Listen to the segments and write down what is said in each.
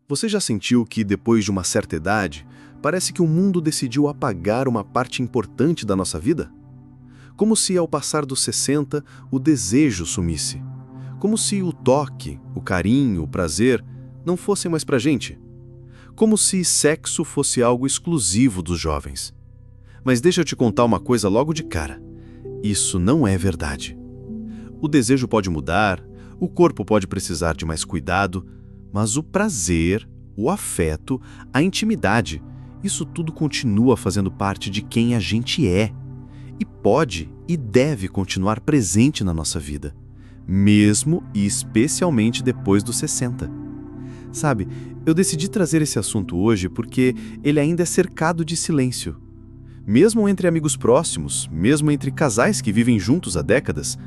Você já sentiu que, depois de uma certa idade, parece que o mundo decidiu apagar uma parte importante da nossa vida? Como se, ao passar dos 60, o desejo sumisse. Como se o toque, o carinho, o prazer não fossem mais pra gente. Como se sexo fosse algo exclusivo dos jovens. Mas deixa eu te contar uma coisa logo de cara. Isso não é verdade. O desejo pode mudar, o corpo pode precisar de mais cuidado, mas o prazer, o afeto, a intimidade, isso tudo continua fazendo parte de quem a gente é. E pode e deve continuar presente na nossa vida, mesmo e especialmente depois dos 60. Sabe, eu decidi trazer esse assunto hoje porque ele ainda é cercado de silêncio. Mesmo entre amigos próximos, mesmo entre casais que vivem juntos há décadas,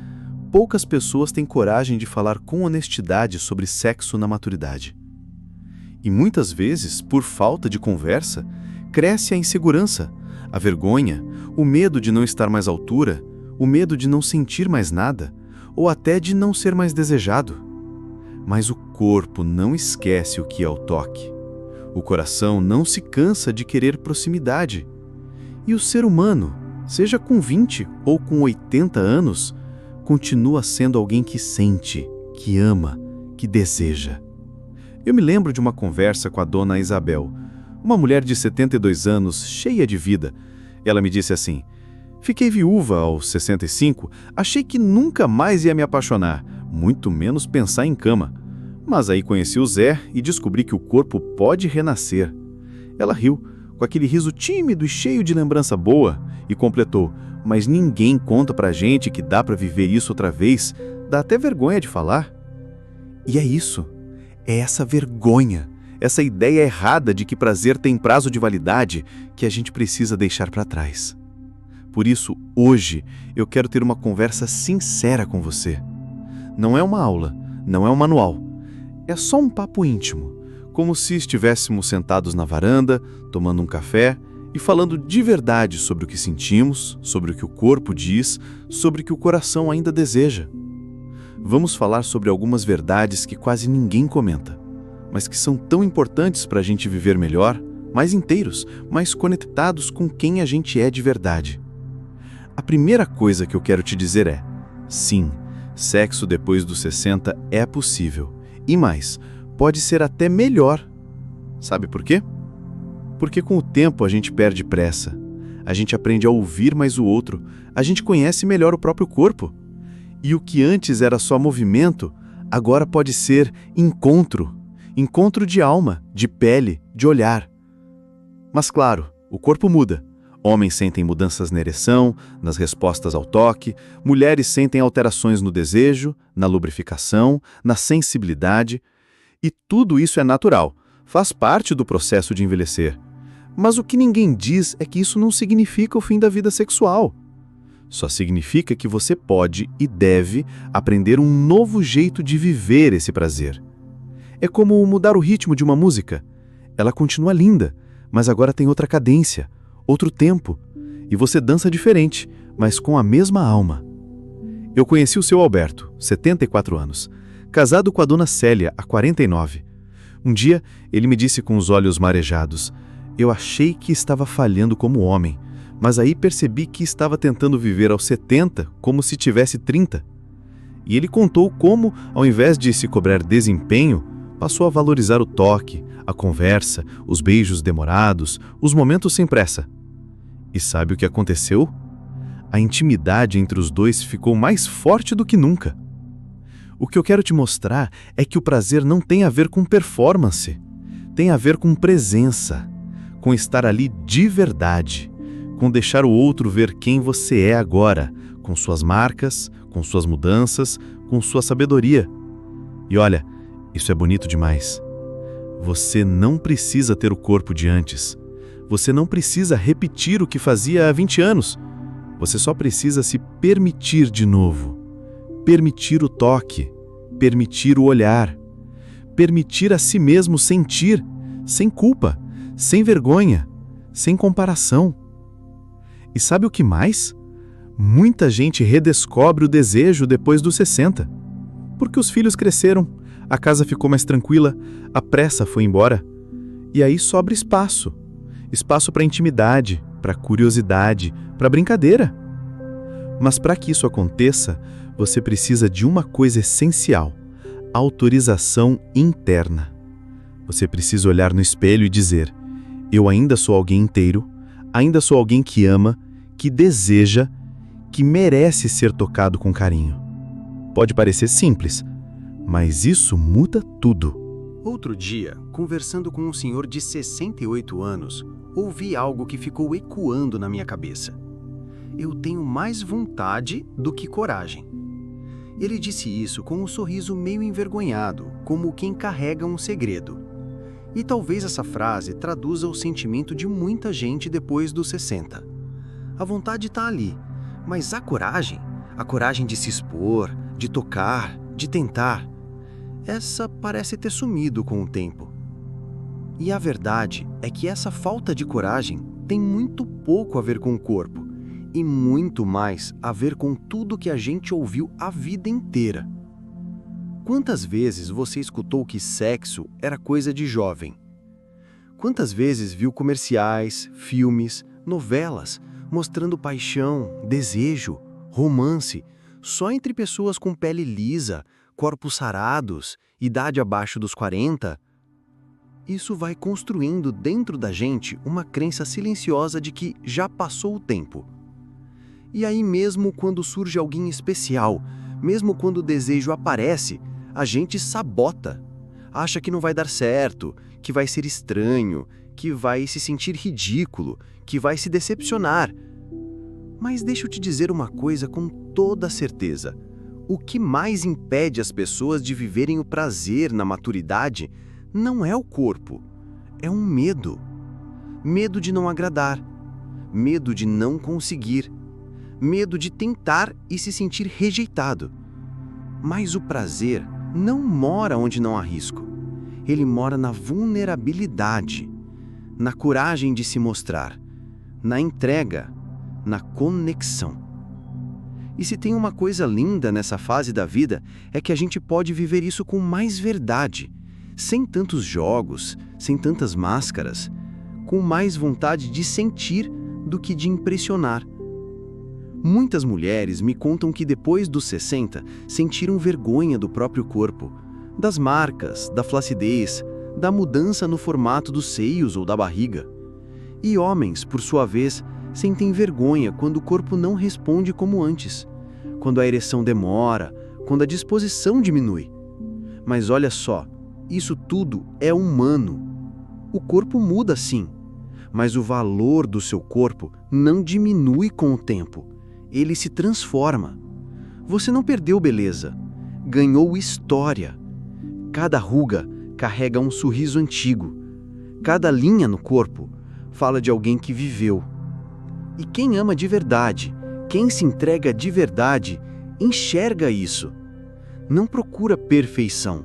poucas pessoas têm coragem de falar com honestidade sobre sexo na maturidade. E muitas vezes, por falta de conversa, cresce a insegurança, a vergonha, o medo de não estar mais à altura, o medo de não sentir mais nada, ou até de não ser mais desejado. Mas o corpo não esquece o que é o toque. O coração não se cansa de querer proximidade. E o ser humano, seja com 20 ou com 80 anos, continua sendo alguém que sente, que ama, que deseja. Eu me lembro de uma conversa com a dona Isabel, uma mulher de 72 anos, cheia de vida. Ela me disse assim: fiquei viúva aos 65, achei que nunca mais ia me apaixonar, muito menos pensar em cama. Mas aí conheci o Zé e descobri que o corpo pode renascer. Ela riu, com aquele riso tímido e cheio de lembrança boa, e completou: mas ninguém conta pra gente que dá pra viver isso outra vez, dá até vergonha de falar. E é isso, é essa vergonha, essa ideia errada de que prazer tem prazo de validade que a gente precisa deixar pra trás. Por isso, hoje, eu quero ter uma conversa sincera com você. Não é uma aula, não é um manual, é só um papo íntimo, como se estivéssemos sentados na varanda, tomando um café e falando de verdade sobre o que sentimos, sobre o que o corpo diz, sobre o que o coração ainda deseja. Vamos falar sobre algumas verdades que quase ninguém comenta, mas que são tão importantes para a gente viver melhor, mais inteiros, mais conectados com quem a gente é de verdade. A primeira coisa que eu quero te dizer é: sim, sexo depois dos 60 é possível. E mais, pode ser até melhor. Sabe por quê? Porque com o tempo a gente perde pressa, a gente aprende a ouvir mais o outro, a gente conhece melhor o próprio corpo. E o que antes era só movimento, agora pode ser encontro. Encontro de alma, de pele, de olhar. Mas claro, o corpo muda. Homens sentem mudanças na ereção, nas respostas ao toque, mulheres sentem alterações no desejo, na lubrificação, na sensibilidade. E tudo isso é natural, faz parte do processo de envelhecer. Mas o que ninguém diz é que isso não significa o fim da vida sexual. Só significa que você pode e deve aprender um novo jeito de viver esse prazer. É como mudar o ritmo de uma música. Ela continua linda, mas agora tem outra cadência, outro tempo, e você dança diferente, mas com a mesma alma. Eu conheci o seu Alberto, 74 anos, casado com a dona Célia, há 49. Um dia, ele me disse com os olhos marejados: eu achei que estava falhando como homem, mas aí percebi que estava tentando viver aos 70 como se tivesse 30. E ele contou como, ao invés de se cobrar desempenho, passou a valorizar o toque, a conversa, os beijos demorados, os momentos sem pressa. E sabe o que aconteceu? A intimidade entre os dois ficou mais forte do que nunca. O que eu quero te mostrar é que o prazer não tem a ver com performance, tem a ver com presença, com estar ali de verdade, com deixar o outro ver quem você é agora, com suas marcas, com suas mudanças, com sua sabedoria. E olha, isso é bonito demais. Você não precisa ter o corpo de antes. Você não precisa repetir o que fazia há 20 anos. Você só precisa se permitir de novo. Permitir o toque, permitir o olhar, permitir a si mesmo sentir, sem culpa, sem vergonha, sem comparação. E sabe o que mais? Muita gente redescobre o desejo depois dos 60. Porque os filhos cresceram, A casa ficou mais tranquila, a pressa foi embora. E aí sobra espaço. Espaço para intimidade, para curiosidade, para brincadeira. Mas para que isso aconteça, você precisa de uma coisa essencial: autorização interna. Você precisa olhar no espelho e dizer: eu ainda sou alguém inteiro, ainda sou alguém que ama, que deseja, que merece ser tocado com carinho. Pode parecer simples, mas isso muda tudo. Outro dia, conversando com um senhor de 68 anos, ouvi algo que ficou ecoando na minha cabeça. Eu tenho mais vontade do que coragem. Ele disse isso com um sorriso meio envergonhado, como quem carrega um segredo. E talvez essa frase traduza o sentimento de muita gente depois dos 60. A vontade está ali, mas a coragem de se expor, de tocar, de tentar, essa parece ter sumido com o tempo. E a verdade é que essa falta de coragem tem muito pouco a ver com o corpo e muito mais a ver com tudo que a gente ouviu a vida inteira. Quantas vezes você escutou que sexo era coisa de jovem? Quantas vezes viu comerciais, filmes, novelas mostrando paixão, desejo, romance só entre pessoas com pele lisa, corpos sarados, idade abaixo dos 40? Isso vai construindo dentro da gente uma crença silenciosa de que já passou o tempo. E aí mesmo quando surge alguém especial, mesmo quando o desejo aparece, a gente sabota. Acha que não vai dar certo, que vai ser estranho, que vai se sentir ridículo, que vai se decepcionar. Mas deixa eu te dizer uma coisa com toda certeza. O que mais impede as pessoas de viverem o prazer na maturidade não é o corpo, é um medo. Medo de não agradar, medo de não conseguir, medo de tentar e se sentir rejeitado. Mas o prazer não mora onde não há risco. Ele mora na vulnerabilidade, na coragem de se mostrar, na entrega, na conexão. E se tem uma coisa linda nessa fase da vida, é que a gente pode viver isso com mais verdade, sem tantos jogos, sem tantas máscaras, com mais vontade de sentir do que de impressionar. Muitas mulheres me contam que depois dos 60 sentiram vergonha do próprio corpo, das marcas, da flacidez, da mudança no formato dos seios ou da barriga. E homens, por sua vez, sentem vergonha quando o corpo não responde como antes, quando a ereção demora, quando a disposição diminui. Mas olha só, isso tudo é humano. O corpo muda sim, mas o valor do seu corpo não diminui com o tempo. Ele se transforma. Você não perdeu beleza, ganhou história. Cada ruga carrega um sorriso antigo. Cada linha no corpo fala de alguém que viveu. E quem ama de verdade, quem se entrega de verdade, enxerga isso. Não procura perfeição,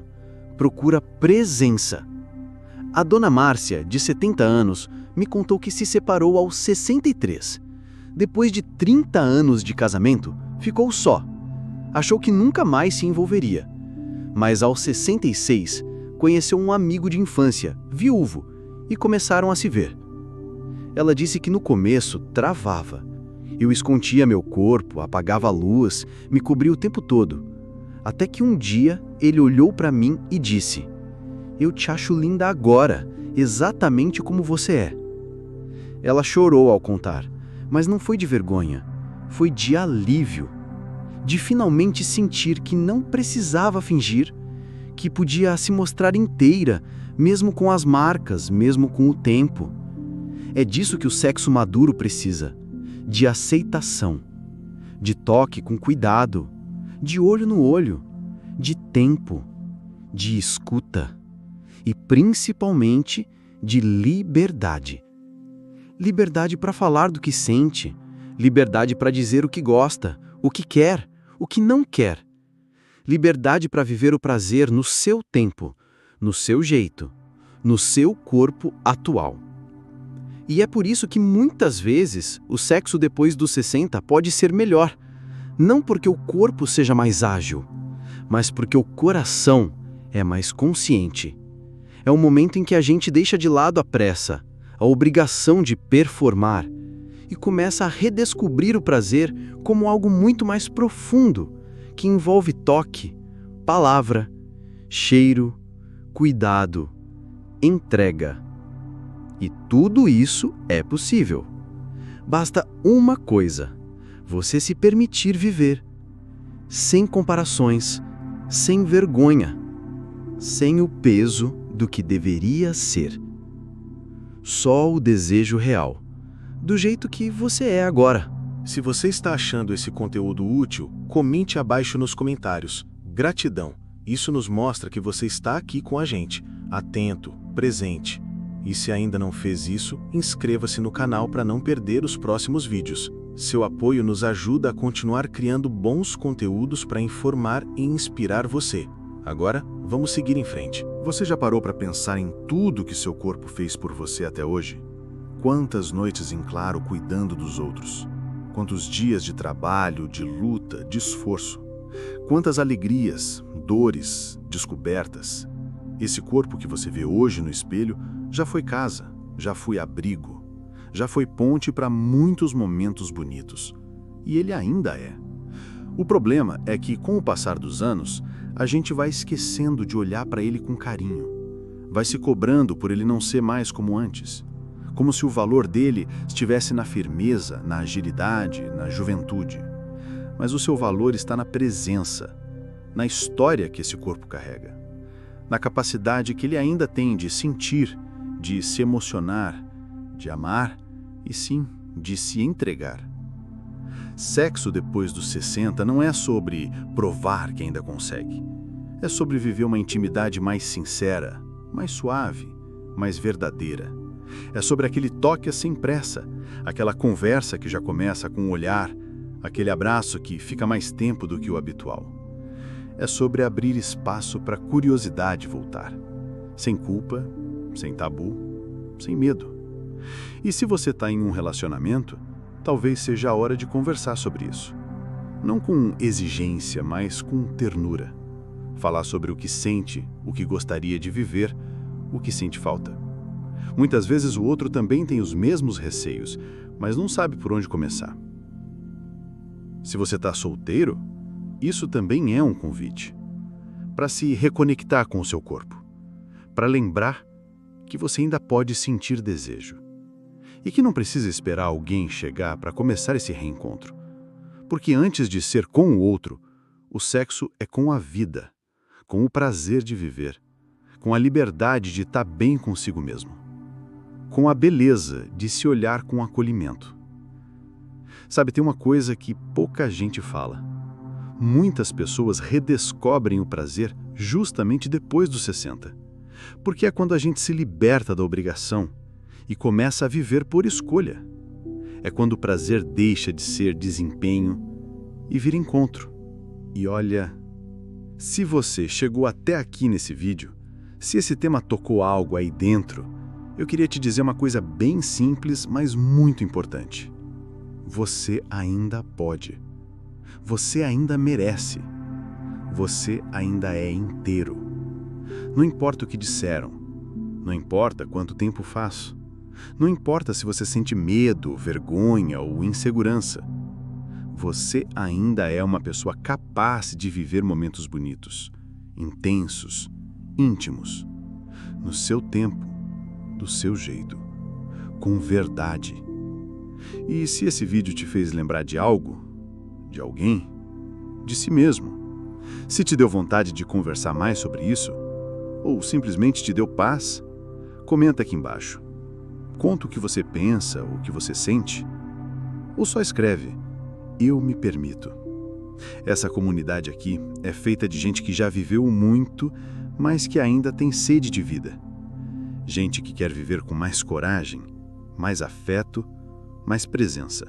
procura presença. A dona Márcia, de 70 anos, me contou que se separou aos 63. Depois de 30 anos de casamento, ficou só. Achou que nunca mais se envolveria. Mas aos 66, conheceu um amigo de infância, viúvo, e começaram a se ver. Ela disse que no começo travava. Eu escondia meu corpo, apagava a luz, me cobria o tempo todo. Até que um dia ele olhou para mim e disse: "Eu te acho linda agora, exatamente como você é." Ela chorou ao contar, mas não foi de vergonha, foi de alívio. De finalmente sentir que não precisava fingir, que podia se mostrar inteira, mesmo com as marcas, mesmo com o tempo. É disso que o sexo maduro precisa, de aceitação, de toque com cuidado, de olho no olho, de tempo, de escuta e principalmente de liberdade. Liberdade para falar do que sente, liberdade para dizer o que gosta, o que quer, o que não quer. Liberdade para viver o prazer no seu tempo, no seu jeito, no seu corpo atual. E é por isso que muitas vezes o sexo depois dos 60 pode ser melhor, não porque o corpo seja mais ágil, mas porque o coração é mais consciente. É o momento em que a gente deixa de lado a pressa, a obrigação de performar, e começa a redescobrir o prazer como algo muito mais profundo, que envolve toque, palavra, cheiro, cuidado, entrega. E tudo isso é possível. Basta uma coisa: você se permitir viver, sem comparações, sem vergonha, sem o peso do que deveria ser. Só o desejo real, do jeito que você é agora. Se você está achando esse conteúdo útil, comente abaixo nos comentários. Gratidão! Isso nos mostra que você está aqui com a gente, atento, presente. E se ainda não fez isso, inscreva-se no canal para não perder os próximos vídeos. Seu apoio nos ajuda a continuar criando bons conteúdos para informar e inspirar você. Agora, vamos seguir em frente. Você já parou para pensar em tudo que seu corpo fez por você até hoje? Quantas noites em claro cuidando dos outros? Quantos dias de trabalho, de luta, de esforço? Quantas alegrias, dores, descobertas? Esse corpo que você vê hoje no espelho já foi casa, já foi abrigo, já foi ponte para muitos momentos bonitos. E ele ainda é. O problema é que, com o passar dos anos, a gente vai esquecendo de olhar para ele com carinho. Vai se cobrando por ele não ser mais como antes. Como se o valor dele estivesse na firmeza, na agilidade, na juventude. Mas o seu valor está na presença, na história que esse corpo carrega, na capacidade que ele ainda tem de sentir, de se emocionar, de amar e, sim, de se entregar. Sexo depois dos 60 não é sobre provar que ainda consegue. É sobre viver uma intimidade mais sincera, mais suave, mais verdadeira. É sobre aquele toque sem pressa, aquela conversa que já começa com um olhar, aquele abraço que fica mais tempo do que o habitual. É sobre abrir espaço para a curiosidade voltar, sem culpa, sem tabu, sem medo. E se você está em um relacionamento, talvez seja a hora de conversar sobre isso. Não com exigência, mas com ternura. Falar sobre o que sente, o que gostaria de viver, o que sente falta. Muitas vezes o outro também tem os mesmos receios, mas não sabe por onde começar. Se você está solteiro, isso também é um convite para se reconectar com o seu corpo, para lembrar que você ainda pode sentir desejo e que não precisa esperar alguém chegar para começar esse reencontro, porque antes de ser com o outro, o sexo é com a vida, com o prazer de viver, com a liberdade de estar bem consigo mesmo, com a beleza de se olhar com acolhimento. Sabe, tem uma coisa que pouca gente fala. Muitas pessoas redescobrem o prazer justamente depois dos 60, porque é quando a gente se liberta da obrigação e começa a viver por escolha. É quando o prazer deixa de ser desempenho e vira encontro. E olha, se você chegou até aqui nesse vídeo, se esse tema tocou algo aí dentro, eu queria te dizer uma coisa bem simples, mas muito importante. Você ainda pode. Você ainda merece. Você ainda é inteiro. Não importa o que disseram. Não importa quanto tempo faz. Não importa se você sente medo, vergonha ou insegurança. Você ainda é uma pessoa capaz de viver momentos bonitos, intensos, íntimos, no seu tempo, do seu jeito, com verdade. E se esse vídeo te fez lembrar de algo, de alguém, de si mesmo, se te deu vontade de conversar mais sobre isso, ou simplesmente te deu paz, comenta aqui embaixo. Conta o que você pensa, o que você sente, ou só escreve, eu me permito. Essa comunidade aqui é feita de gente que já viveu muito, mas que ainda tem sede de vida. Gente que quer viver com mais coragem, mais afeto, mais presença.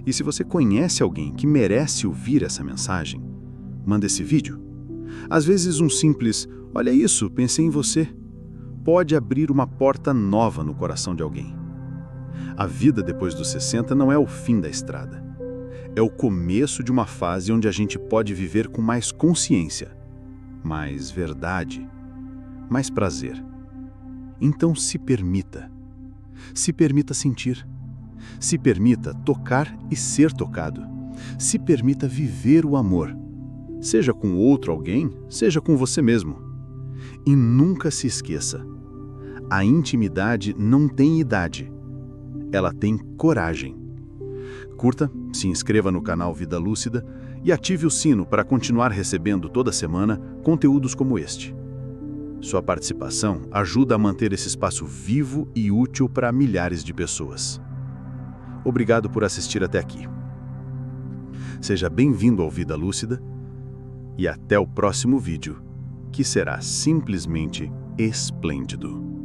E se você conhece alguém que merece ouvir essa mensagem, manda esse vídeo. Às vezes um simples, olha isso, pensei em você, pode abrir uma porta nova no coração de alguém. A vida depois dos 60 não é o fim da estrada. É o começo de uma fase onde a gente pode viver com mais consciência, mais verdade, mais prazer. Então se permita. Se permita sentir. Se permita tocar e ser tocado. Se permita viver o amor. Seja com outro alguém, seja com você mesmo. E nunca se esqueça: a intimidade não tem idade. Ela tem coragem. Curta, se inscreva no canal Vida Lúcida e ative o sino para continuar recebendo toda semana conteúdos como este. Sua participação ajuda a manter esse espaço vivo e útil para milhares de pessoas. Obrigado por assistir até aqui. Seja bem-vindo ao Vida Lúcida e até o próximo vídeo, que será simplesmente esplêndido.